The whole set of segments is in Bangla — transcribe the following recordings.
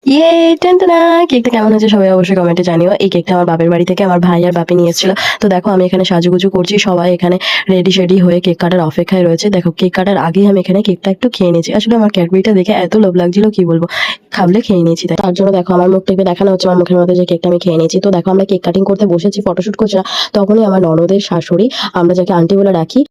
ইয়ে টেনটেনা কেকটা কেমন হয়েছে সবাই অবশ্যই কমেন্টে জানিও। এই কেকটা আমার বাপের বাড়ি থেকে আমার ভাই আর বাপি নিয়ে এসেছিল। তো দেখো আমি এখানে সাজুগুজু করছি, সবাই এখানে রেডি শেডি হয়ে কেক কাটার অপেক্ষায় রয়েছে। দেখো কেক কাটার আগেই আমি এখানে কেকটা একটু খেয়ে নিয়েছি। আসলে আমার ক্যাডবেরিটা দেখে এত লোভ লাগছিল কি বলবো, খাবলে খেয়ে নিয়েছি। তার জন্য দেখো আমার মুখ থেকে দেখানো হচ্ছে আমার মুখের মধ্যে যে কেকটা আমি খেয়ে নিয়েছি। তো দেখো আমরা কেক কাটিং করতে বসেছি, ফটোশুট করছিলাম, তখনই আমার ননদের শাশুড়ি, আমরা যাকে আন্টি বলে রাখি,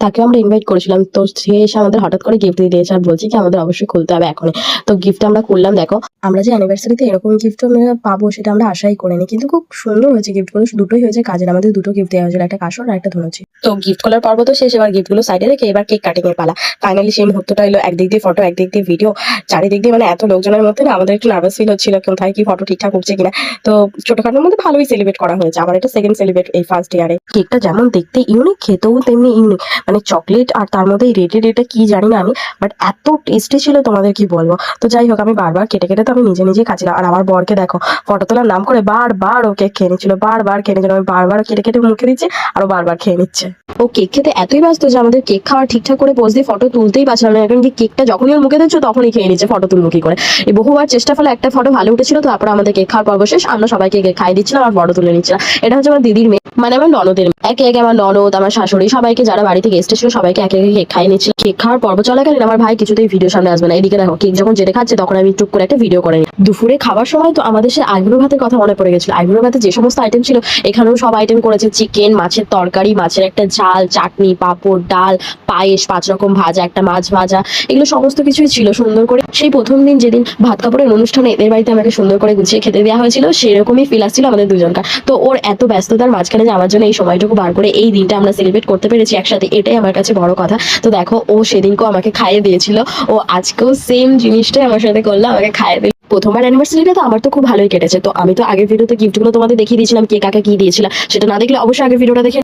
তাকে আমরা ইনভাইট করেছিলাম। তো সে এসে আমাদের হঠাৎ করে গিফট দিয়ে দিয়েছে আর বলছি কি আমাদের অবশ্যই খুলতে হবে এখনই। তো গিফট আমরা খুললাম। দেখো আমরা যে অ্যানিভার্সারিতে এরকম গিফট আমরা পাবো সেটা আমরা আশাই করিনি, কিন্তু খুব সুন্দর হয়েছে গিফটগুলো, দুটোই হয়েছে কাজের। আমাদের দুটো গিফট দেওয়া হয়েছিল, একটা কাশর আর একটা ধনুচি। তো গিফট খোলার পর্ব তো শেষ, এবার গিফটগুলো সাইডে রেখে এবার কেক কাটিং এর পালা। ফাইনালি সেই মুহূর্তটা এলো, একদিক দিয়ে ফটো একদিক দিয়ে ভিডিও, চারিদিক দিয়ে মানে এত লোকজনের মধ্যে না আমাদের একটু নার্ভাস ফিল হচ্ছিল কোথায় কি ফটো ঠিকঠাক উঠছে কিনা। তো ছোটখাটোর মধ্যে ভালোই সেলিব্রেট করা হয়েছে। আমার এটা সেকেন্ড সেলিব্রেট এই ফার্স্ট ইয়ারে। কেকটা যেমন দেখতে ইউনিক, খেতেও তেমনি ইউনিক, মানে চকলেট আর তার মধ্যে রেডি রেটে কি জানি না আমি, বাট এত টেস্টি ছিল তোমাদের কি বলবো। তো যাই হোক আমি বারবার কেটে কেটে তো আমি নিজে নিজে খাচ্ছিলাম, আর আমার বরকে দেখো ফটো তোলার নাম করে বারবার ও কেক খেয়ে নিচ্ছিল, বারবার খেয়ে নিচ্ছিল। আমি বারবার কেটে কেটে মুখে দিচ্ছি আর ও বারবার খেয়ে নিচ্ছে। ও কেক খেতে এতই ব্যস্ত যে আমাদের কেক খাওয়া ঠিকঠাক করে পোজ দিয়ে ফটো তুলতেই পারছিলাম না, কারণ কি কেকটা যখনই ওর মুখে দিচ্ছ তখনই খেয়ে নিচ্ছে ফটো তুলবো কি করে। এই বহুবার চেষ্টা ফলে একটা ফটো ভালো উঠেছিল। তো তারপর আমাদের কেক খাওয়ার পর্ব শেষ, আমরা সবাইকে কেক খাইয়ে দিচ্ছিলাম আর ফটো তুলে নিচ্ছিলাম। এটা হচ্ছে আমার দিদির মেয়ে, মানে আমার ননদের মেয়ে। একে একে আমার ননদ, আমার শাশুড়ি, সবাইকে যারা বাড়িতে গেস্ট ছিল সবাইকে একে একে কেক খাইয়ে নিচ্ছিল। কেক খাওয়ার পর্ব চলাকালীন আমার ভাই কিছুতেই ভিডিও সামনে আসবে না। এদিকে দেখো কেক যখন যেতে খাচ্ছে তখন আমি টুক করে একটা ভিডিও করে নিই। দুপুরে খাবার সময় তো আমাদের সে আইবুড়ো ভাতের কথা মনে পড়ে গেছিল। আইবুড়ো ভাতে যে সমস্ত আইটেম ছিল এখানেও সব আইটেম করেছে, চিকেন, মাছের তরকারি, মাছের একটা ঝাল, চাটনি, পাঁপড়, ডাল, পায়েস, 5 রকম ভাজা, একটা মাছ ভাজা, এগুলো সমস্ত কিছুই ছিল সুন্দর করে। সেই প্রথম দিন যেদিন ভাত কাপড়ের অনুষ্ঠানে এদের বাড়িতে আমাকে সুন্দর করে গুছিয়ে খেতে দেওয়া হয়েছিল, সেরকমই ফিল আসছিল আমাদের দুজনকার। তো ওর এত ব্যস্ততার মাঝখানে যে আমার জন্য এই সময়টুকু বার করে এই দিনটা আমরা সেলিব্রেট করতে পেরেছি একসাথে, এটাই আমার কাছে বড় কথা। তো দেখো ও সেদিনকেও আমাকে খাইয়ে দিয়েছিল, ও আজকেও সেম জিনিসটাই আমার সাথে করলো, আমাকে খাইয়ে দিল। প্রথমবার অ্যানিভার্সারিটা তো আমার তো খুব ভালোই কেটেছে। তো আমি তো আগের ভিডিওতে গিফটগুলো তোমাদের দেখিয়ে দিয়েছিলাম কে কাকে কি দিয়েছিলাম, সেটা না দেখলে অবশ্যই আগের ভিডিওটা দেখে